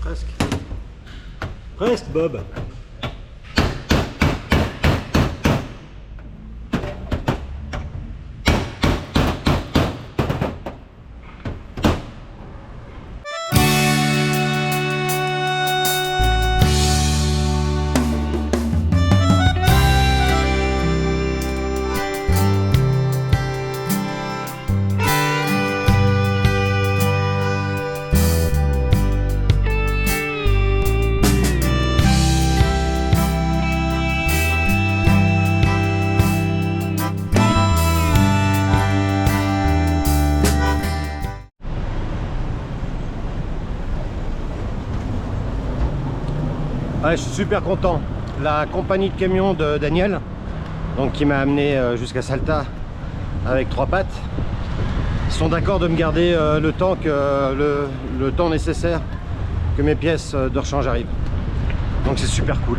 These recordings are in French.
Presque. Presque, Bob. Ouais, je suis super content. La compagnie de camion de Daniel, donc qui m'a amené jusqu'à Salta avec 3 pattes, ils sont d'accord de me garder le temps nécessaire que mes pièces de rechange arrivent. Donc c'est super cool.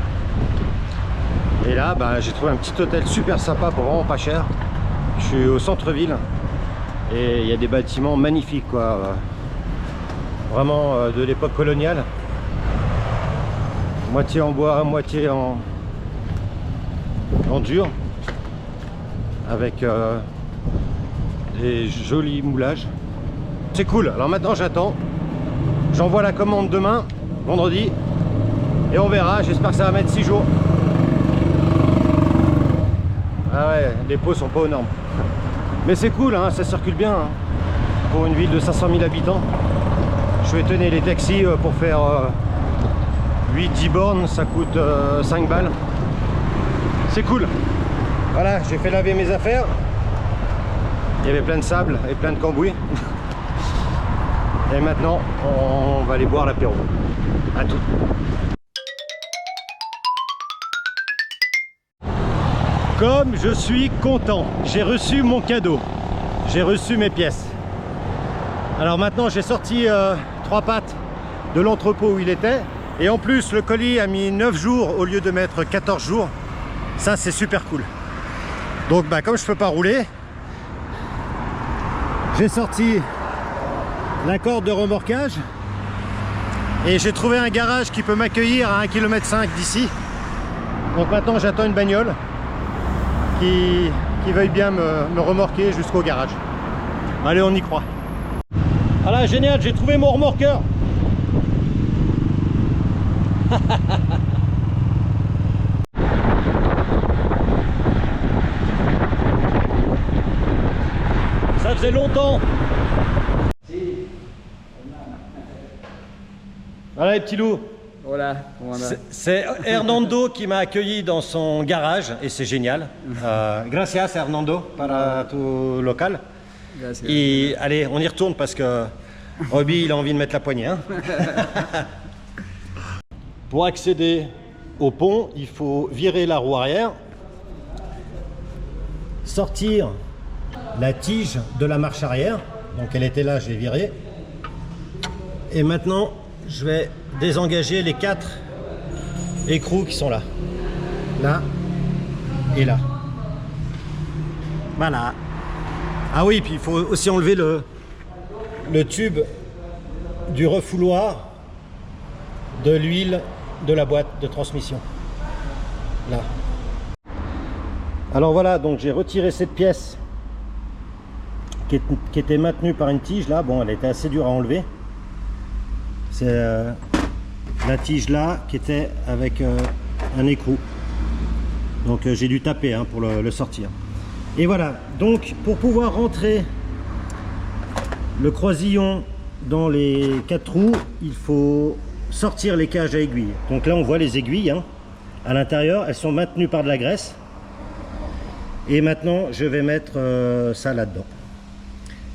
Et là, bah, j'ai trouvé un petit hôtel super sympa pour vraiment pas cher. Je suis au centre-ville et il y a des bâtiments magnifiques, quoi. Vraiment de l'époque coloniale. Moitié en bois, moitié en dur, avec des jolis moulages. C'est cool. Alors maintenant j'attends, j'envoie la commande demain, vendredi, et on verra. J'espère que ça va mettre 6 jours. Ah ouais, les pots sont pas aux normes, mais c'est cool, hein, ça circule bien, hein. Pour une ville de 500 000 habitants. Je vais tenir les taxis pour faire 8-10 bornes, ça coûte 5 balles. C'est cool. Voilà, j'ai fait laver mes affaires. Il y avait plein de sable et plein de cambouis. Et maintenant, on va aller boire l'apéro. À tout. Comme je suis content, j'ai reçu mon cadeau. J'ai reçu mes pièces. Alors maintenant, j'ai sorti 3 pattes de l'entrepôt où il était. Et en plus, le colis a mis 9 jours au lieu de mettre 14 jours. Ça, c'est super cool. Donc, bah, comme je peux pas rouler, j'ai sorti la corde de remorquage. Et j'ai trouvé un garage qui peut m'accueillir à 1,5 km d'ici. Donc maintenant, j'attends une bagnole qui veuille bien me remorquer jusqu'au garage. Allez, on y croit. Voilà, génial, j'ai trouvé mon remorqueur. Ça faisait longtemps. Voilà les petits loups. Hola, ¿cómo andas? C'est Hernando qui m'a accueilli dans son garage et c'est génial. Gracias Hernando para tu local. Gracias. Et allez, on y retourne parce que Roby il a envie de mettre la poignée, hein. Pour accéder au pont, il faut virer la roue arrière, sortir la tige de la marche arrière. Donc elle était là, je l'ai virée. Et maintenant, je vais désengager les 4 écrous qui sont là. Là et là. Voilà. Ah oui, puis il faut aussi enlever le tube du refouloir de l'huile de la boîte de transmission. Là. Alors voilà, donc j'ai retiré cette pièce qui était maintenue par une tige là. Bon, elle était assez dure à enlever. C'est la tige là qui était avec un écrou. Donc j'ai dû taper, hein, pour le sortir. Et voilà, donc pour pouvoir rentrer le croisillon dans les 4 trous, il faut sortir les cages à aiguilles. Donc là on voit les aiguilles, hein, à l'intérieur, elles sont maintenues par de la graisse. Et maintenant je vais mettre ça là-dedans.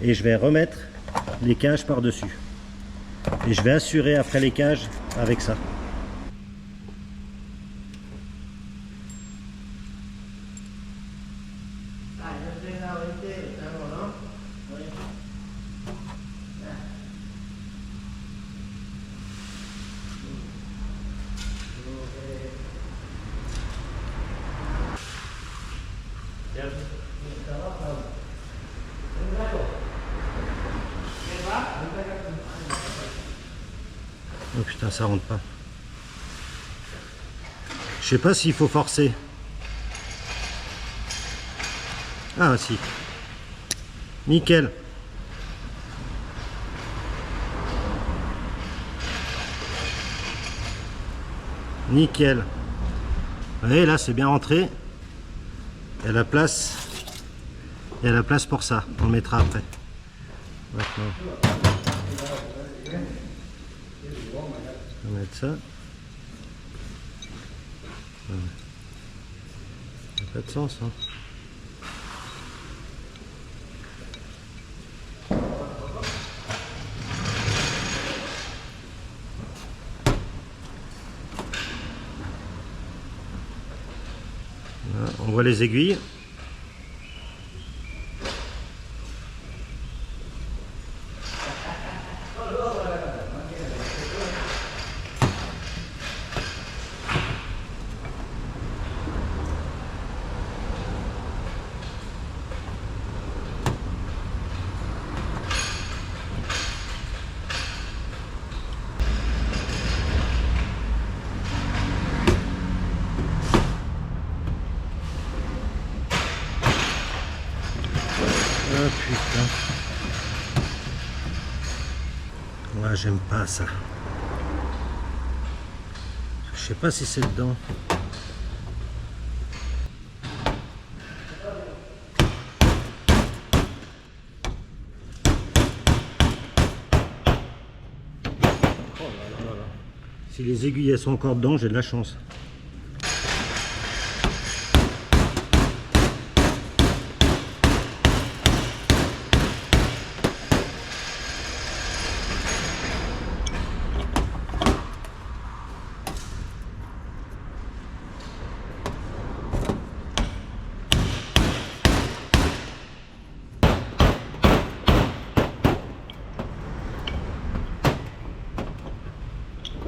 Et je vais remettre les cages par-dessus. Et je vais assurer après les cages avec ça. Oh putain, ça rentre pas. Je sais pas s'il faut forcer. Ah si. Nickel. Nickel. Vous voyez, là c'est bien rentré. Il y a la place. Il y a la place pour ça. On le mettra après. Maintenant. On va mettre ça. Ça n'a pas de sens, hein. Voilà, on voit les aiguilles. Ah putain. Ouais, j'aime pas ça. Je sais pas si c'est dedans. Si les aiguilles elles sont encore dedans, j'ai de la chance.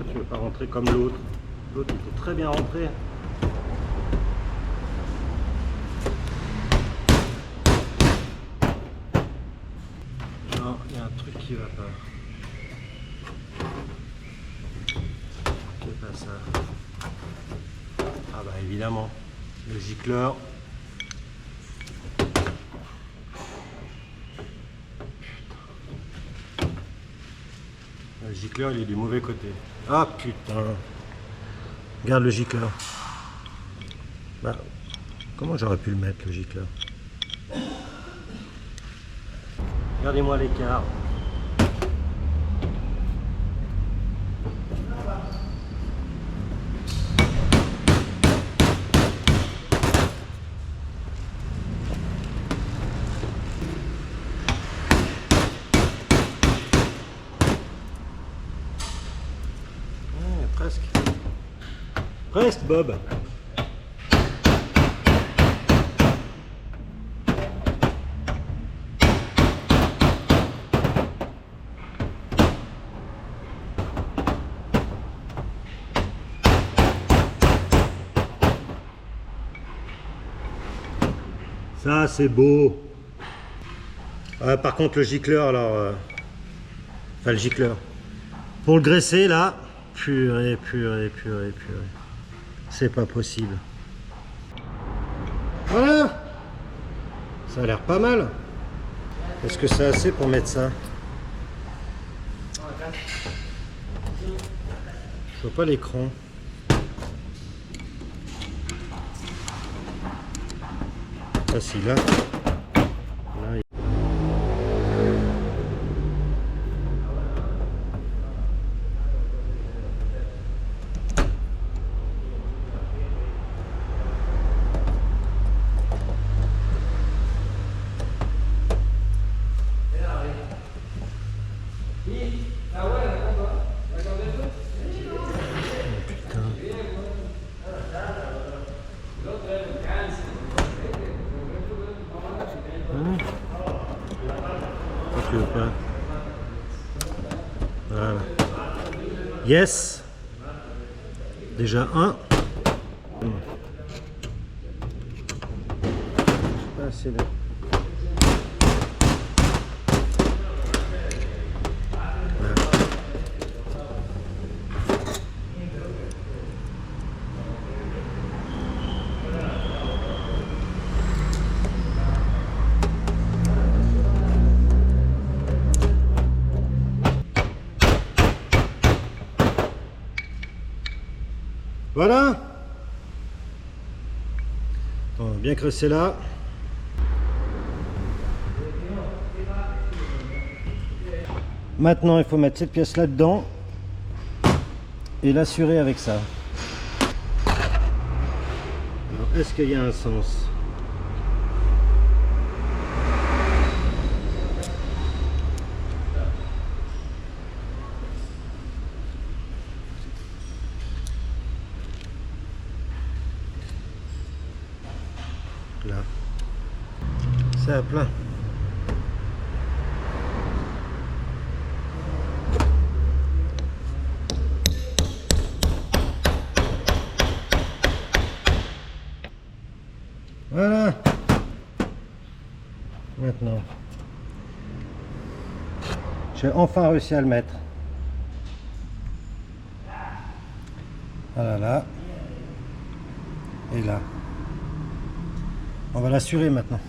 Tu veux pas rentrer comme l'autre. L'autre était très bien rentré. Non, il y a un truc qui va pas. C'est pas ça. Ah bah évidemment, le gicleur. Le gicleur il est du mauvais côté. Ah putain. Regarde le gicleur. Bah, comment j'aurais pu le mettre le gicleur? Regardez-moi l'écart. Presque. Presque, Bob. Ça, c'est beau. Par contre, le gicleur, alors... Enfin, le gicleur. Pour le graisser, là... Purée. C'est pas possible. Voilà. Ça a l'air pas mal. Est-ce que c'est assez pour mettre ça? Je vois pas l'écran. Ah si, là. Tu veux pas? Voilà. Yes. Déjà un. Ah, c'est là. Voilà. Voilà. On va bien creuser là. Maintenant, il faut mettre cette pièce là-dedans et l'assurer avec ça. Est-ce qu'il y a un sens? Là, c'est à plein. Voilà. Maintenant, j'ai enfin réussi à le mettre. Voilà, là. Et là. On va l'assurer maintenant.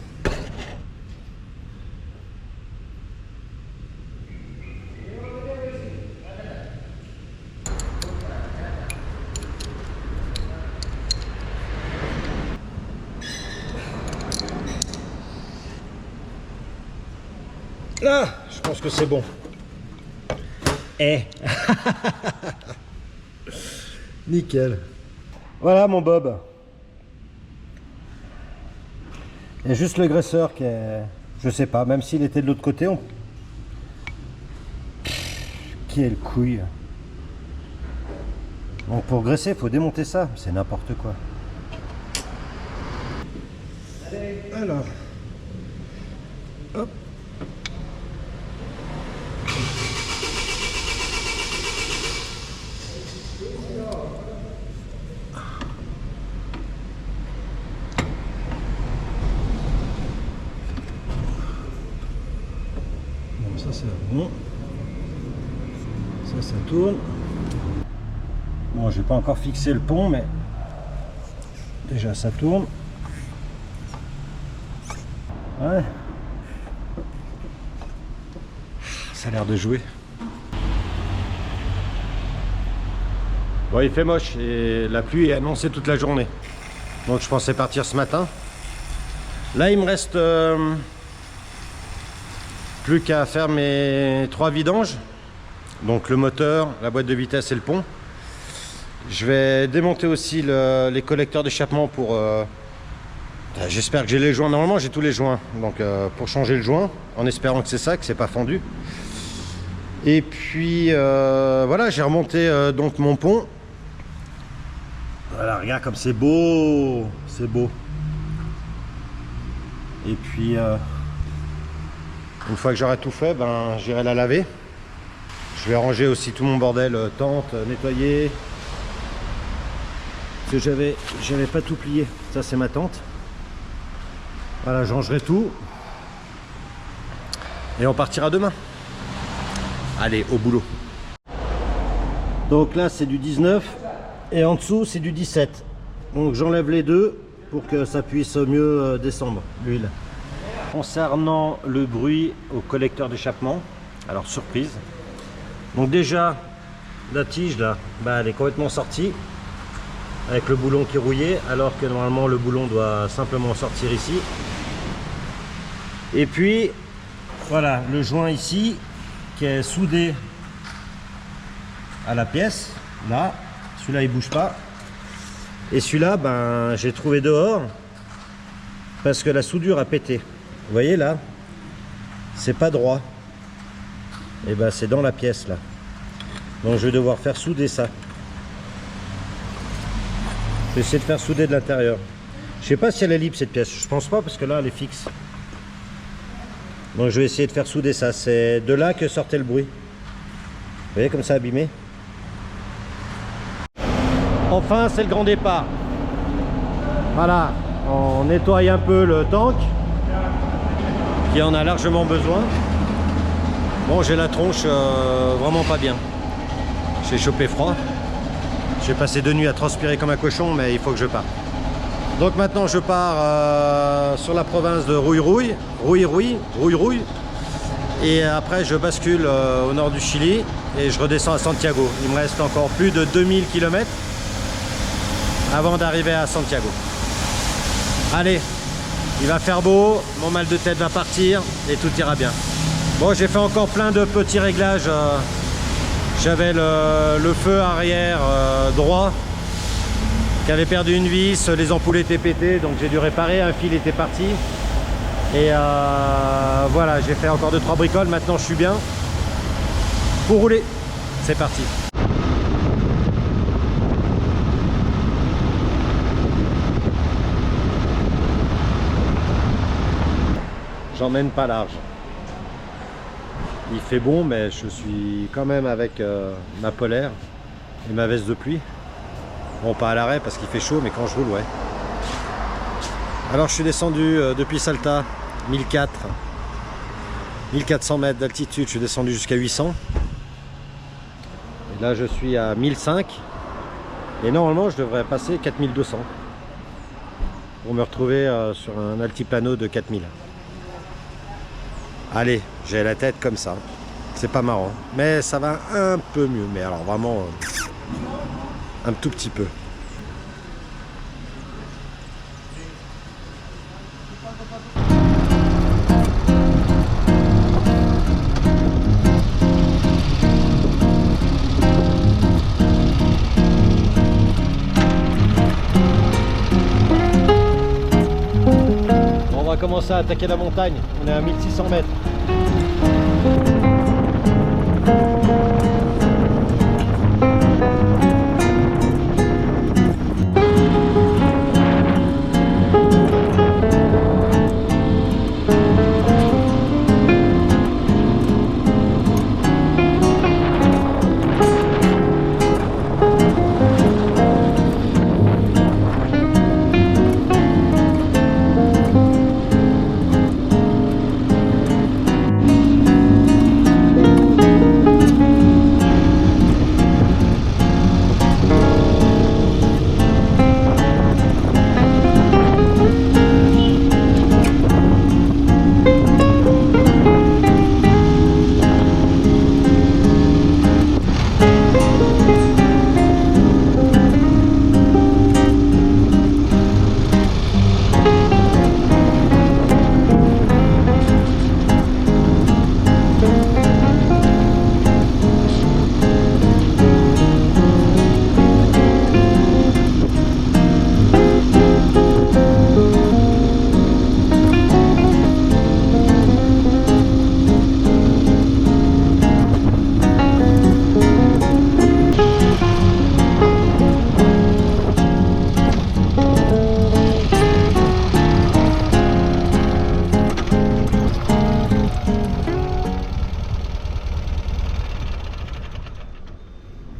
Là, je pense que c'est bon. Nickel. Voilà mon Bob. Il y a juste le graisseur qui est... Je sais pas, même s'il était de l'autre côté, on... Quelle couille. Donc pour graisser, il faut démonter ça. C'est n'importe quoi. Alors. Hop. Ça c'est bon. Ça tourne. Bon, j'ai pas encore fixé le pont, mais déjà ça tourne. Ouais. Ça a l'air de jouer. Bon, il fait moche et la pluie est annoncée toute la journée. Donc je pensais partir ce matin. Là il me reste plus qu'à faire mes 3 vidanges. Donc le moteur, la boîte de vitesse et le pont. Je vais démonter aussi les collecteurs d'échappement pour... j'espère que j'ai les joints. Normalement j'ai tous les joints. Donc pour changer le joint, en espérant que c'est ça, que c'est pas fendu. Et puis voilà, j'ai remonté donc mon pont. Voilà, regarde comme c'est beau. C'est beau. Et puis une fois que j'aurai tout fait, ben j'irai la laver. Je vais ranger aussi tout mon bordel, tente, nettoyer. Parce que j'avais pas tout plié. Ça c'est ma tente. Voilà, je rangerai tout. Et on partira demain. Allez, au boulot. Donc là c'est du 19 et en dessous c'est du 17. Donc j'enlève les deux pour que ça puisse mieux descendre l'huile. Concernant le bruit au collecteur d'échappement, alors surprise. Donc déjà la tige là, bah, elle est complètement sortie avec le boulon qui rouillait, alors que normalement le boulon doit simplement sortir ici. Et puis voilà le joint ici qui est soudé à la pièce là, celui-là il bouge pas, et celui-là ben j'ai trouvé dehors parce que la soudure a pété. Vous voyez là, c'est pas droit, et ben c'est dans la pièce là, donc je vais devoir faire souder ça. Je vais essayer de faire souder de l'intérieur. Je sais pas si elle est libre cette pièce, je pense pas, parce que là elle est fixe. Donc je vais essayer de faire souder ça. C'est de là que sortait le bruit. Vous voyez comme ça abîmé. Enfin c'est le grand départ. Voilà, on nettoie un peu le tank qui en a largement besoin. Bon, j'ai la tronche vraiment pas bien. J'ai chopé froid. J'ai passé 2 nuits à transpirer comme un cochon, mais il faut que je parte. Donc maintenant je pars sur la province de Rouille-Rouille, et après je bascule au nord du Chili et je redescends à Santiago. Il me reste encore plus de 2000 km. avant d'arriver à Santiago. Allez, il va faire beau, mon mal de tête va partir et tout ira bien. Bon, j'ai fait encore plein de petits réglages. J'avais le feu arrière droit qui avait perdu une vis, les ampoules étaient pétées, donc j'ai dû réparer, un fil était parti. Et voilà, j'ai fait encore 2-3 bricoles, maintenant je suis bien. Pour rouler, c'est parti. J'emmène pas large. Il fait bon, mais je suis quand même avec ma polaire et ma veste de pluie. Bon, pas à l'arrêt parce qu'il fait chaud, mais quand je roule, ouais. Alors je suis descendu depuis Salta, 1400 mètres d'altitude, je suis descendu jusqu'à 800. Et là je suis à 1005. Et normalement je devrais passer 4200 pour me retrouver sur un altiplano de 4000. Allez, j'ai la tête comme ça. C'est pas marrant, mais ça va un peu mieux. Mais alors vraiment un tout petit peu. On va commencer à attaquer la montagne. On est à 1600 mètres.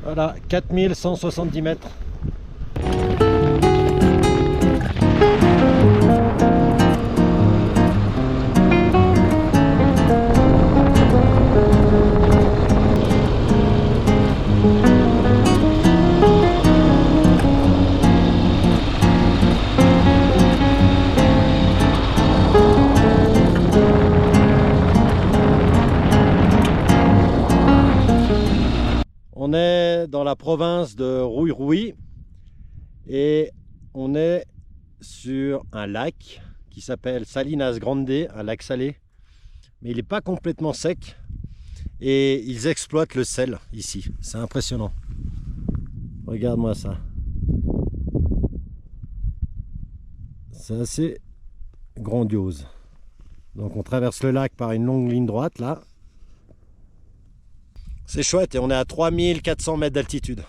Voilà, 4170 mètres. On est dans la province de Rouy-Rouy et on est sur un lac qui s'appelle Salinas Grande, un lac salé, mais il n'est pas complètement sec et ils exploitent le sel ici, c'est impressionnant. Regarde-moi ça. C'est assez grandiose. Donc on traverse le lac par une longue ligne droite là. C'est chouette et on est à 3400 mètres d'altitude.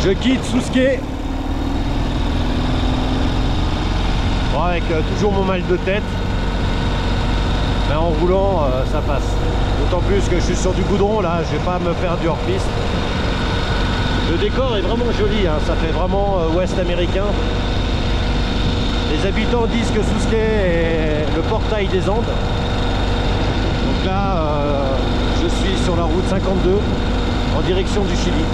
Je quitte Sousquet. Bon, avec toujours mon mal de tête. Mais en roulant, ça passe. D'autant plus que je suis sur du goudron là, je vais pas me faire du hors-piste. Le décor est vraiment joli, hein. Ça fait vraiment ouest américain. Les habitants disent que Sousquet est le portail des Andes. Donc là, je suis sur la route 52 en direction du Chili.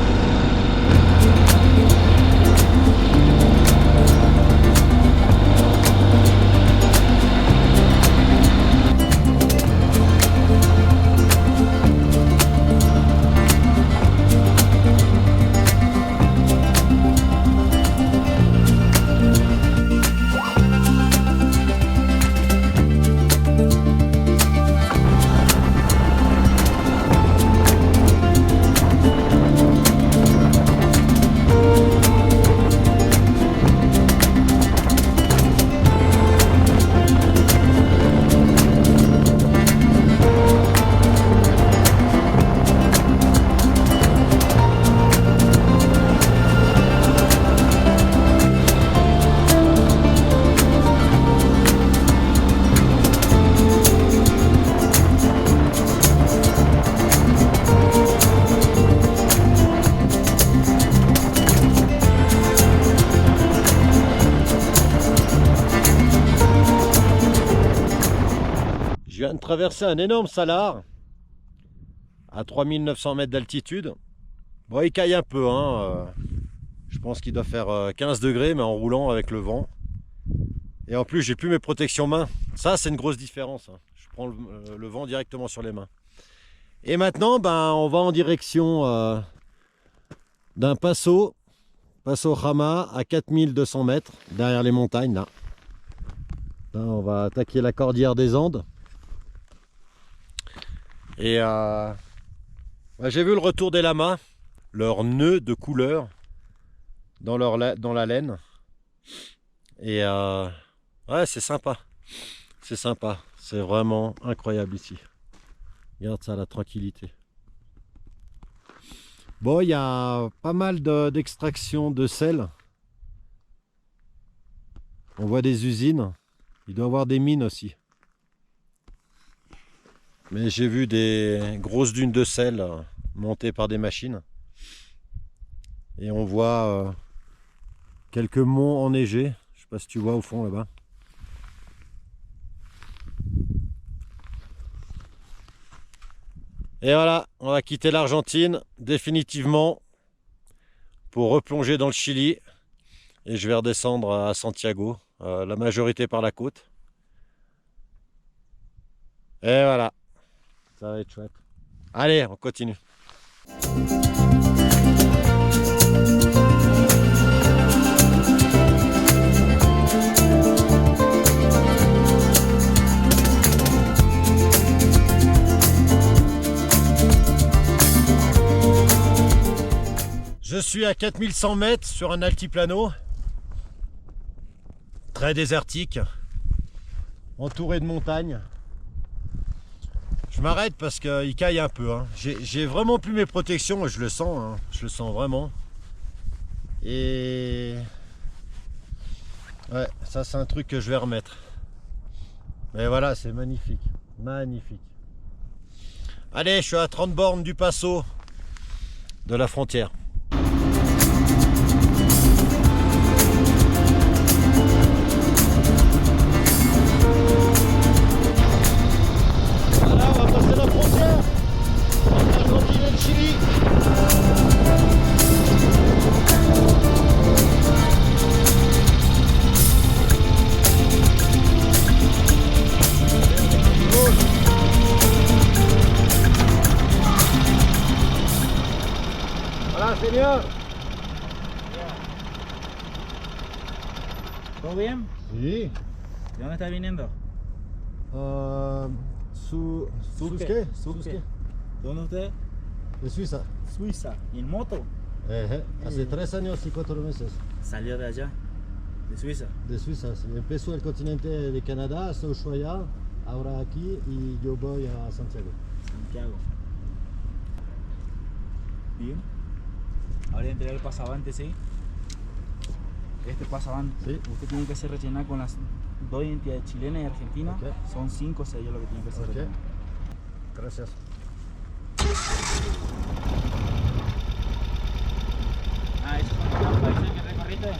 Je viens de traverser un énorme salar à 3900 mètres d'altitude. Bon, il caille un peu, hein. Je pense qu'il doit faire 15 degrés, mais en roulant avec le vent. Et en plus, j'ai plus mes protections mains. Ça, c'est une grosse différence, hein. Je prends le vent directement sur les mains. Et maintenant, ben, on va en direction d'un Paso Jama à 4200 mètres, derrière les montagnes, là. Là, on va attaquer la cordillère des Andes. Et bah, j'ai vu le retour des lamas, leur nœud de couleur dans la laine. Et ouais, c'est sympa. C'est sympa. C'est vraiment incroyable ici. Regarde ça, la tranquillité. Bon, il y a pas mal d'extraction de sel. On voit des usines. Il doit y avoir des mines aussi. Mais j'ai vu des grosses dunes de sel montées par des machines. Et on voit quelques monts enneigés. Je sais pas si tu vois au fond là-bas. Et voilà, on va quitter l'Argentine définitivement pour replonger dans le Chili. Et je vais redescendre à Santiago, la majorité par la côte. Et voilà. Ça va être chouette. Allez, on continue. Je suis à 4100 mètres sur un altiplano. Très désertique. Entouré de montagnes. Je m'arrête parce qu'il caille un peu, hein. J'ai vraiment plus mes protections et je le sens, hein. Je le sens vraiment. Et ouais, ça c'est un truc que je vais remettre. Mais voilà, c'est magnifique. Magnifique. Allez, je suis à 30 bornes du Paso de la frontière. Hola, señor. ¿Todo bien? Sí. ¿De dónde estás viniendo? Susque. ¿De dónde usted? De Suiza. Suiza. ¿En moto? Hace 3 años y 4 meses. Salió de allá, de Suiza. De Suiza. Sí. Empezó el continente de Canadá, hasta Ushuaia, ahora aquí y yo voy a Santiago. Santiago. Bien. Ahora entregar el pasavante, ¿sí? Este pasavante, Sí. usted tiene que hacer rellenar con las dos identidades chilenas y argentinas. Ok. Son 5 sellos lo que tiene que hacer. Ok. rellenar. Gracias. Ah, ¿eso son los países que recorriste?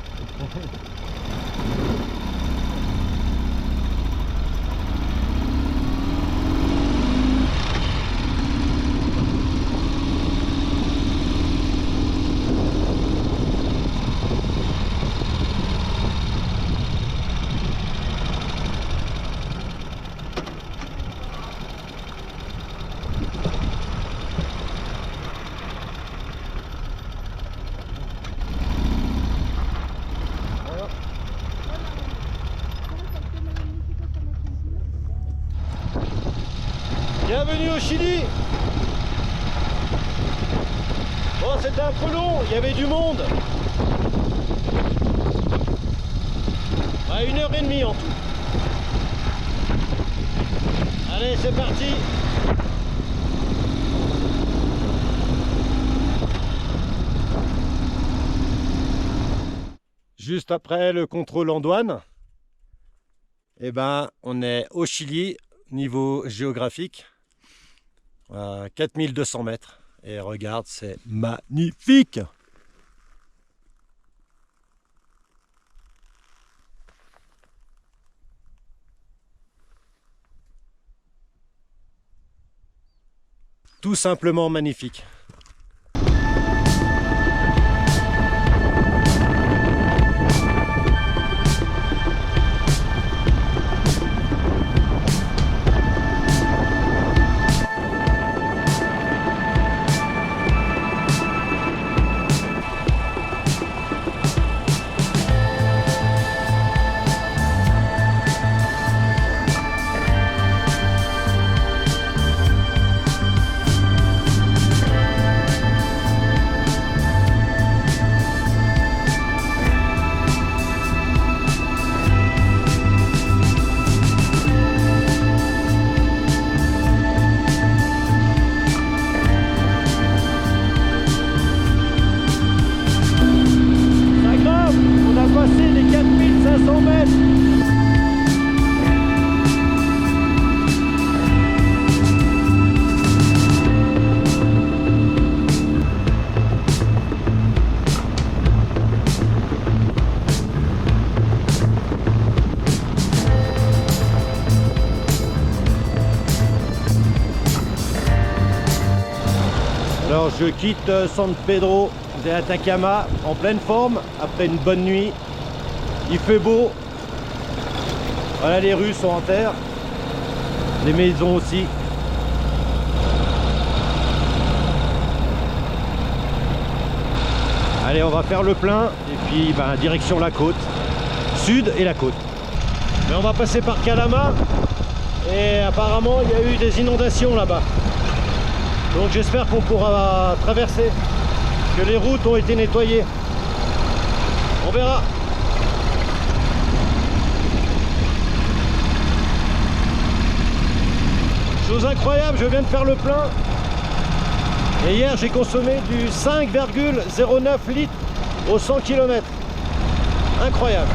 Bienvenue au Chili. Bon, c'était un peu long, il y avait du monde. À 1h30 en tout. Allez, c'est parti. Juste après le contrôle en douane, eh ben, on est au Chili, niveau géographique, à 4200 mètres. Et regarde, c'est magnifique! Tout simplement magnifique. Alors je quitte San Pedro de Atacama en pleine forme après une bonne nuit. Il fait beau. Voilà, les rues sont en terre. Les maisons aussi. Allez, on va faire le plein et puis direction la côte. Sud et la côte. Mais on va passer par Calama et apparemment il y a eu des inondations là-bas. Donc j'espère qu'on pourra traverser, que les routes ont été nettoyées. On verra. Chose incroyable, je viens de faire le plein. Et hier j'ai consommé du 5,09 litres au 100 km. Incroyable.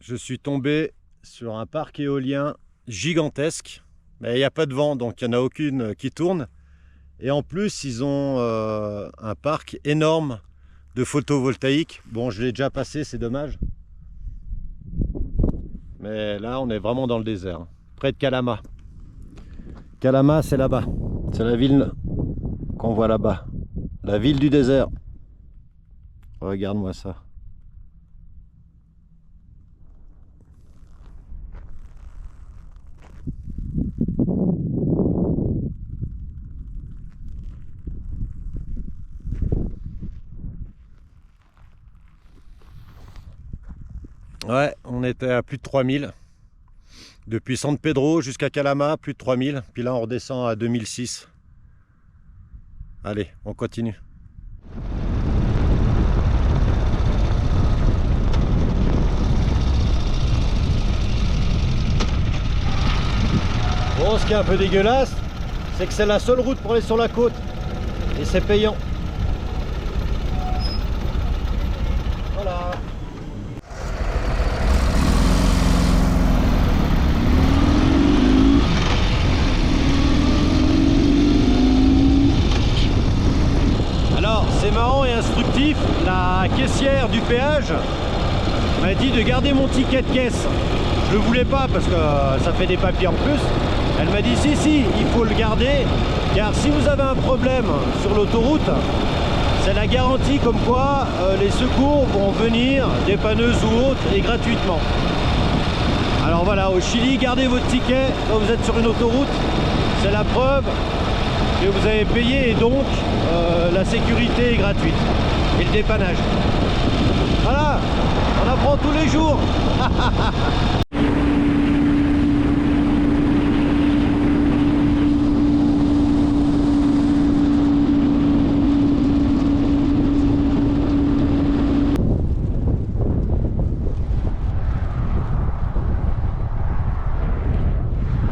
je suis tombé sur un parc éolien gigantesque. Mais il n'y a pas de vent, donc il n'y en a aucune qui tourne. Et en plus, ils ont un parc énorme de photovoltaïque. Bon, je l'ai déjà passé, c'est dommage. Mais là, on est vraiment dans le désert, hein, près de Calama. Calama, c'est là-bas. C'est la ville qu'on voit là-bas. La ville du désert. Regarde-moi ça. Ouais, on était à plus de 3000. Depuis San Pedro jusqu'à Calama, plus de 3000. Puis là, on redescend à 2006. Allez, on continue. Bon, ce qui est un peu dégueulasse, c'est que c'est la seule route pour aller sur la côte. Et c'est payant. Voilà. Alors, c'est marrant et instructif, la caissière du péage m'a dit de garder mon ticket de caisse. Je ne le voulais pas parce que ça fait des papiers en plus. Elle m'a dit si, il faut le garder, car si vous avez un problème sur l'autoroute, c'est la garantie comme quoi les secours vont venir, dépanneuses ou autres, et gratuitement. Alors voilà, au Chili, gardez votre ticket quand vous êtes sur une autoroute, c'est la preuve que vous avez payé et donc la sécurité est gratuite et le dépannage. Voilà, on apprend tous les jours.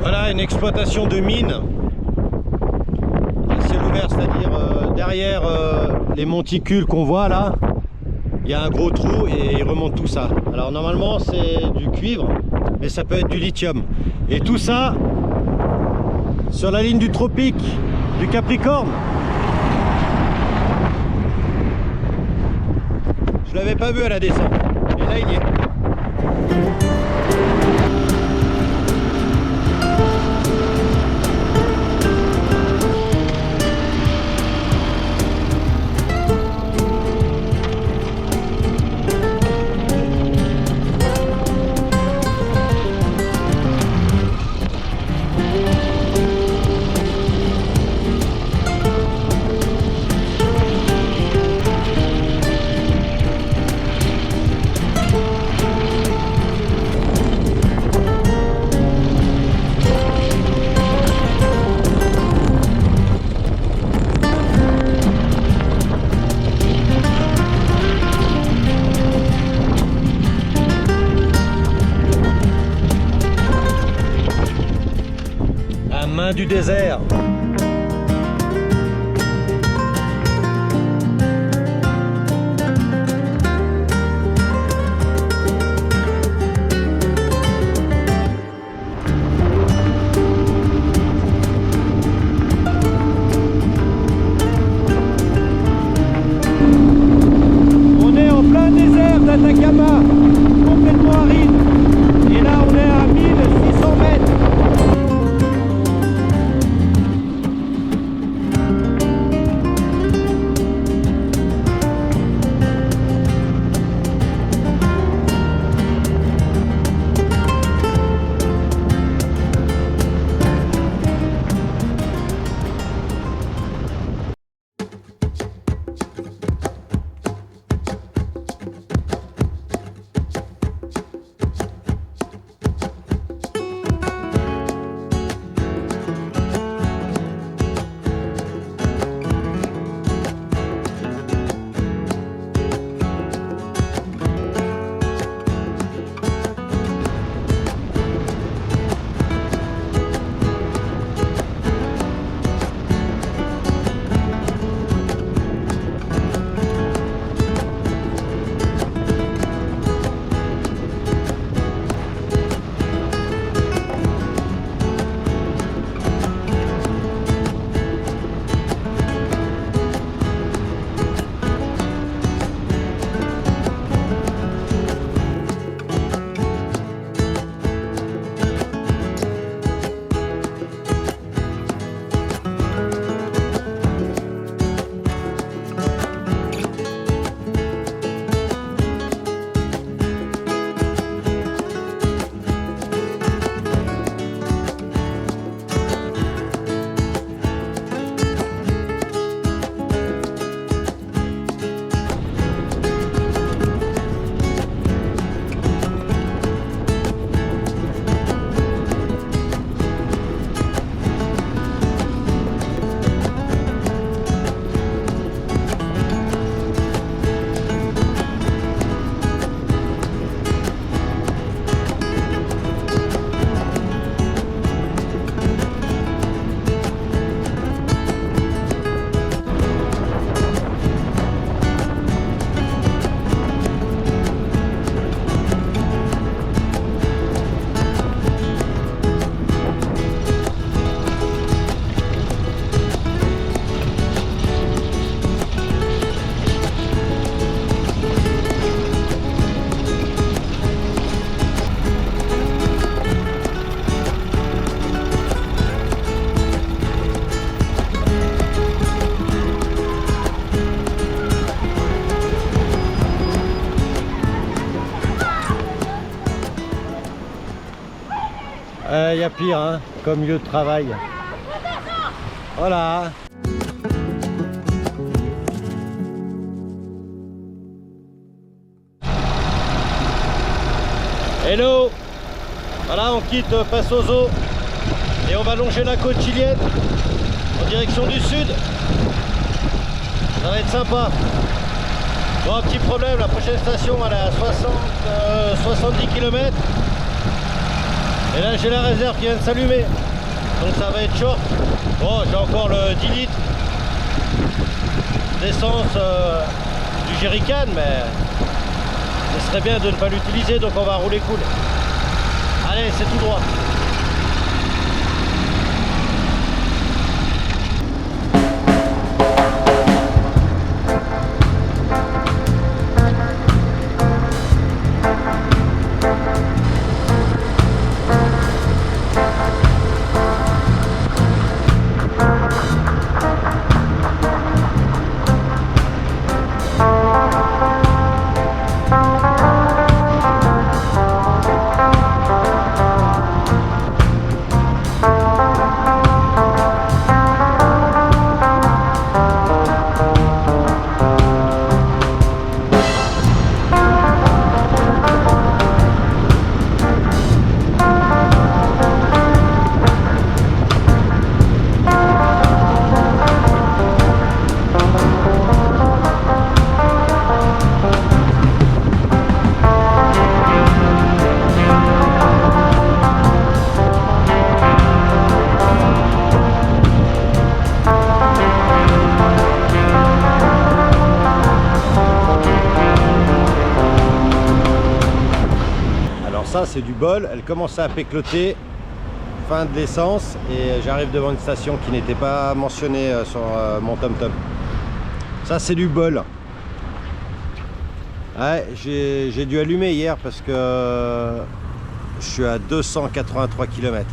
Voilà une exploitation de mine. C'est-à-dire derrière les monticules qu'on voit là, il y a un gros trou et il remonte tout ça. Alors normalement c'est du cuivre, mais ça peut être du lithium. Et tout ça sur la ligne du tropique du Capricorne. Je l'avais pas vu à la descente. Et là il y est. Du désert. On est en plein désert d'Atacama, complètement aride. Et là on est à 1600 mètres. Il y a pire, hein, comme lieu de travail. Voilà. Hello. Voilà, on quitte Passoso et on va longer la côte chilienne en direction du sud. Ça va être sympa. Bon, un petit problème, la prochaine station elle est à 70 km. Et là j'ai la réserve qui vient de s'allumer. Donc ça va être short. Bon, j'ai encore le 10 litres d'essence du jerrycan, mais ce serait bien de ne pas l'utiliser, donc on va rouler cool. Allez, c'est tout droit. Ça c'est du bol, elle commençait à pécloter, fin de l'essence, et j'arrive devant une station qui n'était pas mentionnée sur mon TomTom. Ça c'est du bol. Ouais, j'ai dû allumer hier parce que je suis à 283 km.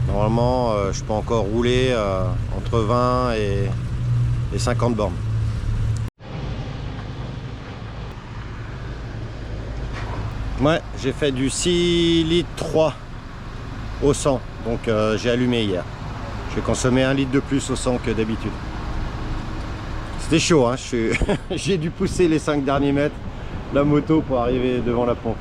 Normalement je peux encore rouler entre 20 et 50 bornes. Ouais, j'ai fait du 6 litres 3 au 100, donc j'ai allumé hier. J'ai consommé 1 litre de plus au 100 que d'habitude. C'était chaud, hein. J'ai dû pousser les 5 derniers mètres la moto pour arriver devant la pompe.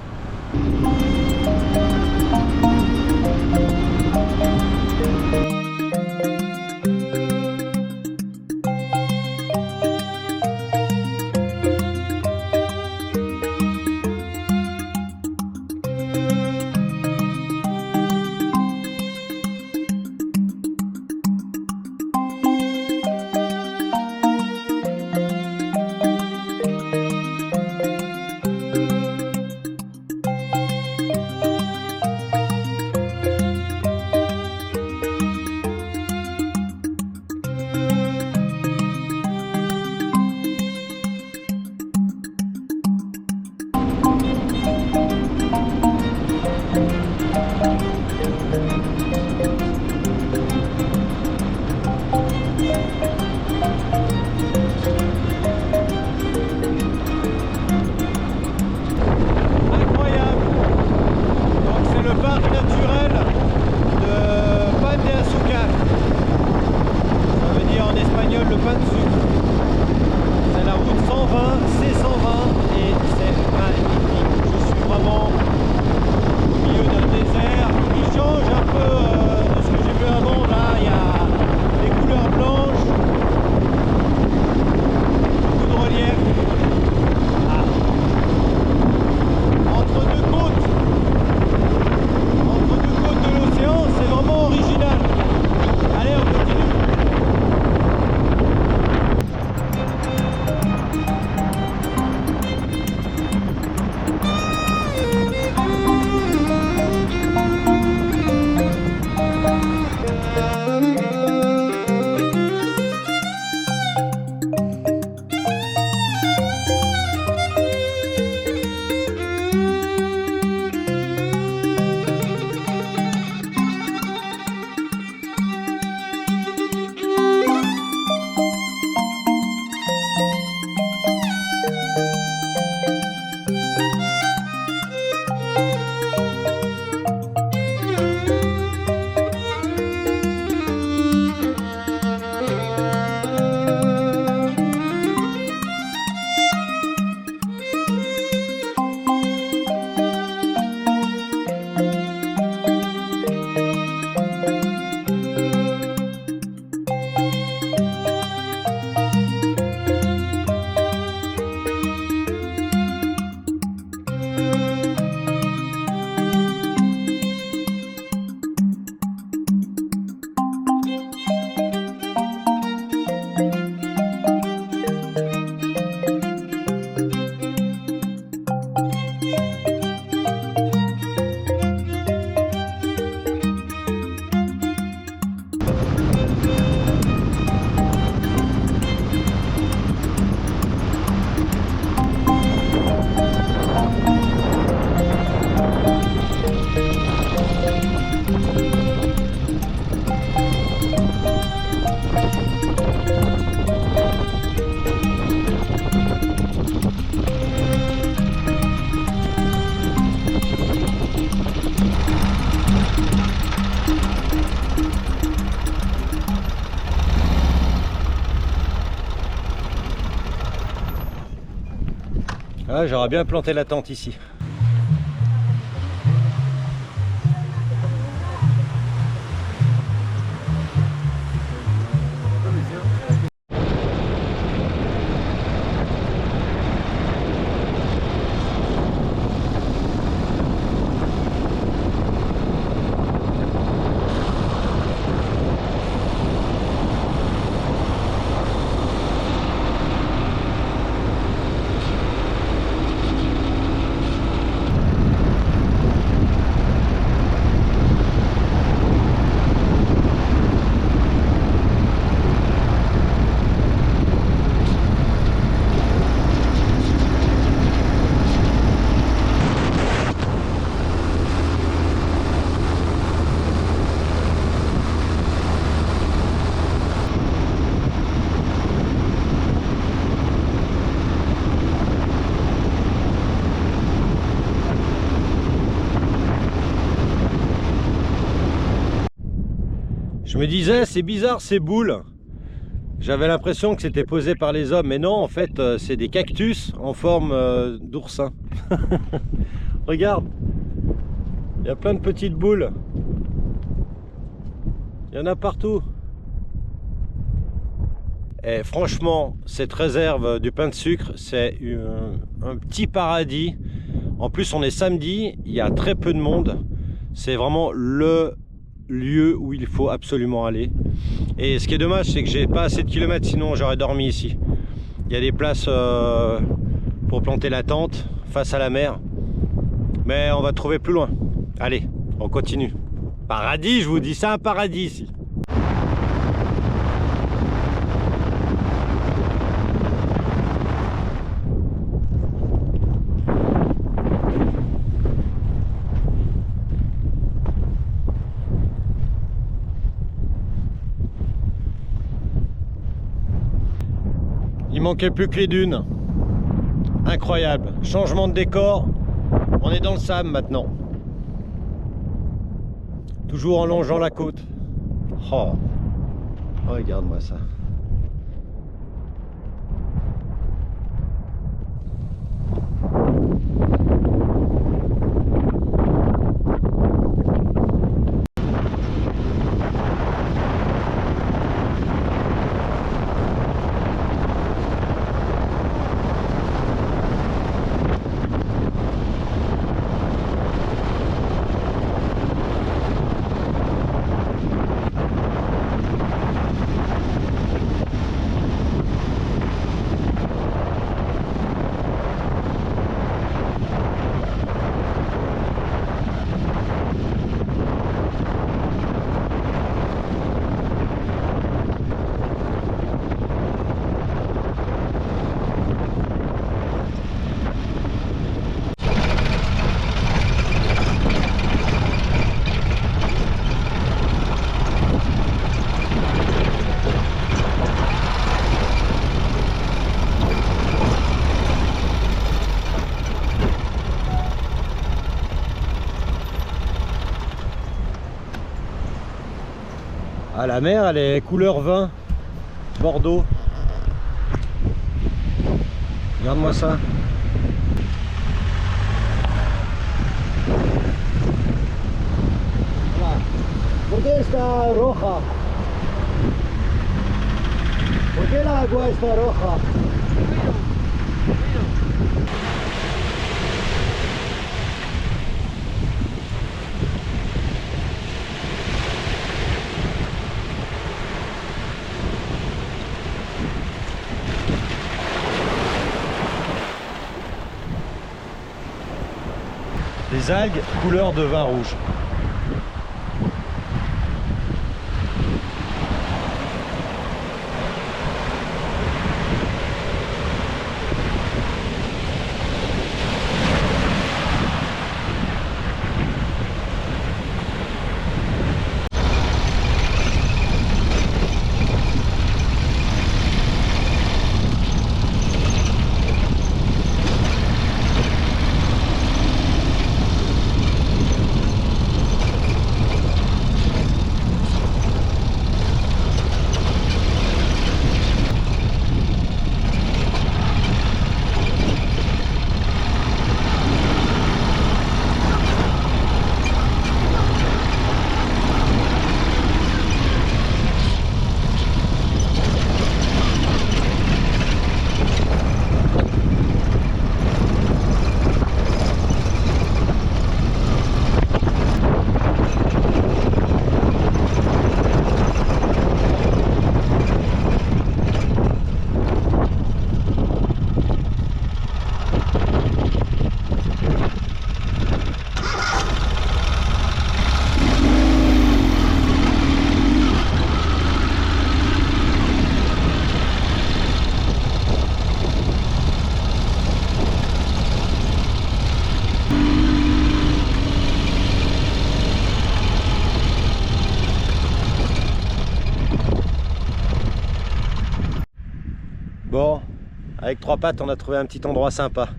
Ah, j'aurais bien planté la tente ici. Je me disais, c'est bizarre ces boules. J'avais l'impression que c'était posé par les hommes, mais non, en fait, c'est des cactus en forme d'oursin. Regarde, il y a plein de petites boules. Il y en a partout. Et franchement, cette réserve du pain de sucre, c'est un petit paradis. En plus, on est samedi, il y a très peu de monde. C'est vraiment le lieu où il faut absolument aller. Et ce qui est dommage, c'est que j'ai pas assez de kilomètres, sinon j'aurais dormi ici. Il y a des places pour planter la tente face à la mer, mais on va trouver plus loin. Allez, on continue. Paradis, je vous dis, c'est un paradis ici. Il manquait plus que les dunes. Incroyable. Changement de décor. On est dans le sable maintenant. Toujours en longeant la côte. Oh, regarde-moi ça. Ah, la mer, elle est couleur vin, Bordeaux. Regarde-moi ça. ¿Por qué está roja? ¿Por qué la agua está roja? Des algues couleur de vin rouge. avec Trois Pattes, on a trouvé un petit endroit sympa.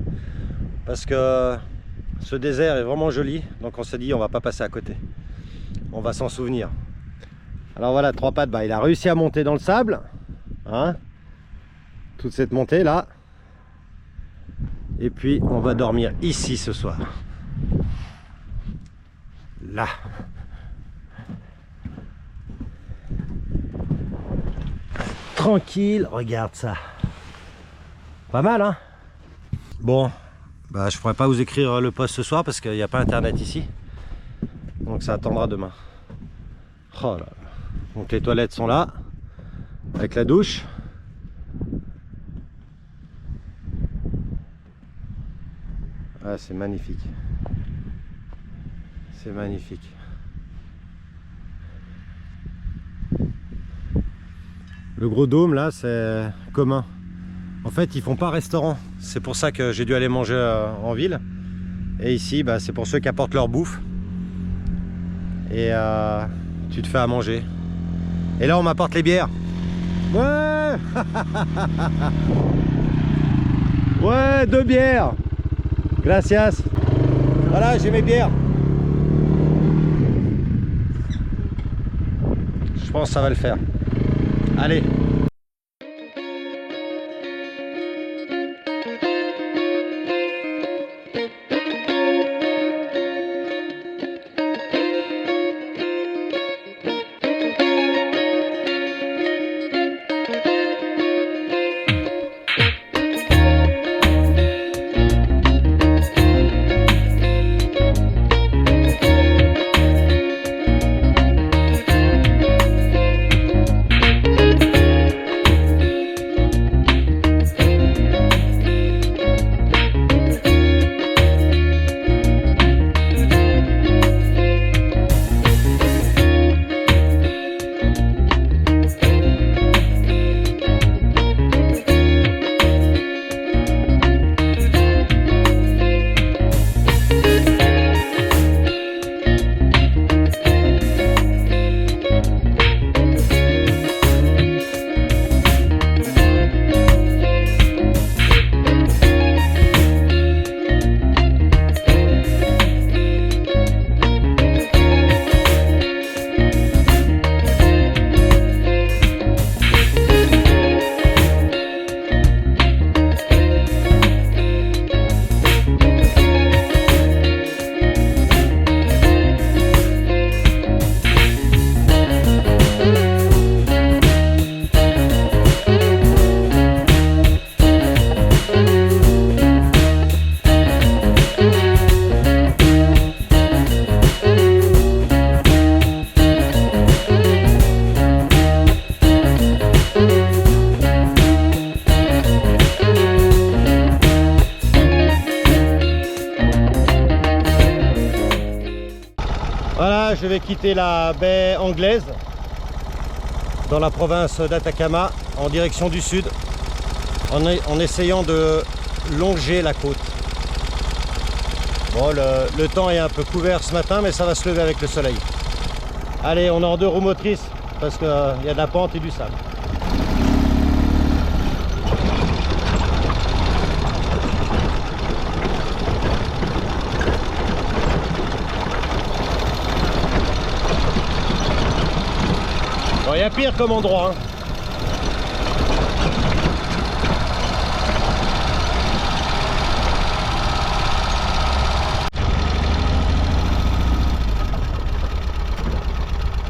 Parce que ce désert est vraiment joli. Donc on s'est dit, on va pas passer à côté. On va s'en souvenir. Alors voilà, Trois Pattes, bah, il a réussi à monter dans le sable. Hein, toute cette montée là. Et puis on va dormir ici ce soir. Là. Tranquille, regarde ça. Pas mal, hein? Bon, bah je pourrais pas vous écrire le post ce soir parce qu'il n'y a pas internet ici. Donc ça attendra demain. Oh là là. Donc les toilettes sont là, avec la douche. Ah, c'est magnifique. C'est magnifique. Le gros dôme là, c'est commun. En fait, ils font pas restaurant. C'est pour ça que j'ai dû aller manger en ville. Et ici, bah, c'est pour ceux qui apportent leur bouffe. Et tu te fais à manger. Et là, on m'apporte les bières. Ouais. Ouais, 2 bières. Gracias. Voilà, j'ai mes bières. Je pense que ça va le faire. Allez. Voilà, je vais quitter la baie anglaise dans la province d'Atacama en direction du sud en essayant de longer la côte. Bon, le temps est un peu couvert ce matin, mais ça va se lever avec le soleil. Allez, on est en 2 roues motrices parce qu'il y a de la pente et du sable. Bon, il y a pire comme endroit, hein.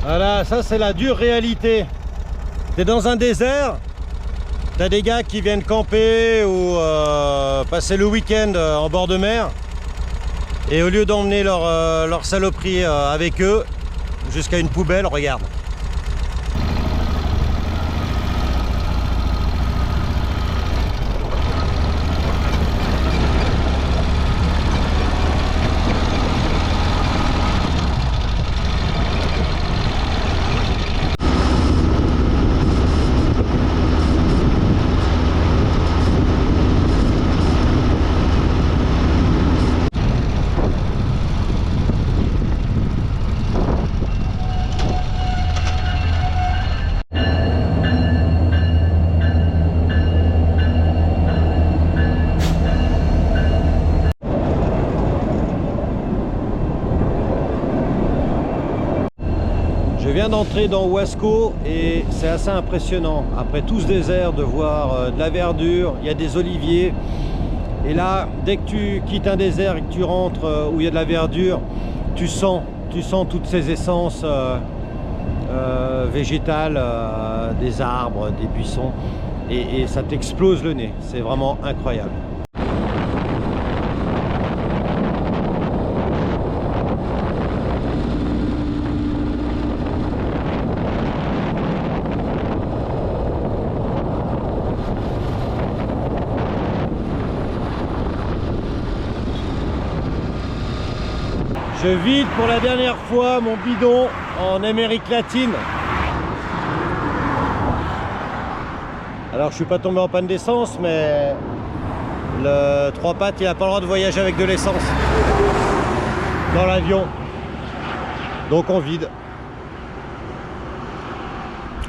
Voilà, ça c'est la dure réalité. T'es dans un désert, t'as des gars qui viennent camper ou passer le week-end en bord de mer. Et au lieu d'emmener leur saloperie avec eux jusqu'à une poubelle, regarde. vient d'entrer dans Huasco et c'est assez impressionnant. Après tout ce désert, de voir de la verdure, il y a des oliviers. Et là, dès que tu quittes un désert et que tu rentres où il y a de la verdure, tu sens toutes ces essences végétales, des arbres, des buissons. Et ça t'explose le nez. C'est vraiment incroyable. Je vide pour la dernière fois mon bidon en Amérique latine. Alors je suis pas tombé en panne d'essence, mais le 3 pattes il n'a pas le droit de voyager avec de l'essence dans l'avion. Donc on vide.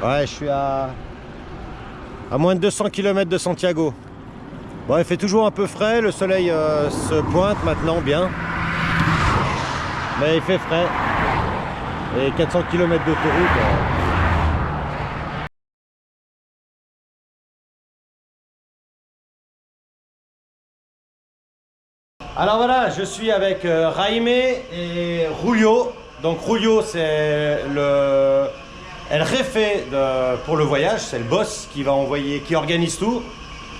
Ouais, je suis à moins de 200 km de Santiago. Bon, il fait toujours un peu frais, le soleil se pointe maintenant bien. Mais il fait frais. Et 400 km d'autoroute. Alors voilà, je suis avec Jaime et Julio. Donc Julio, c'est le jefe pour le voyage, c'est le boss qui va envoyer, qui organise tout.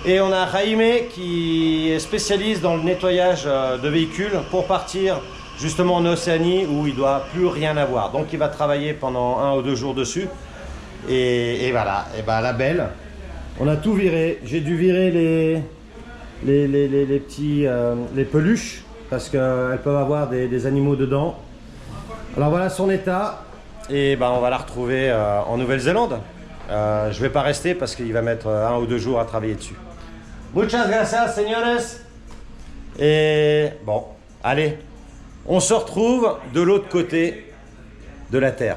Et on a Jaime qui est spécialiste dans le nettoyage de véhicules pour partir justement en Océanie où il ne doit plus rien avoir. Donc il va travailler pendant 1 ou 2 jours dessus. Et voilà, et ben la belle. On a tout viré. J'ai dû virer les petits les peluches parce qu'elles peuvent avoir des animaux dedans. Alors voilà son état. Et ben on va la retrouver en Nouvelle-Zélande. Je vais pas rester parce qu'il va mettre 1 ou 2 jours à travailler dessus. Muchas gracias, señores. Et bon, allez. On se retrouve de l'autre côté de la Terre.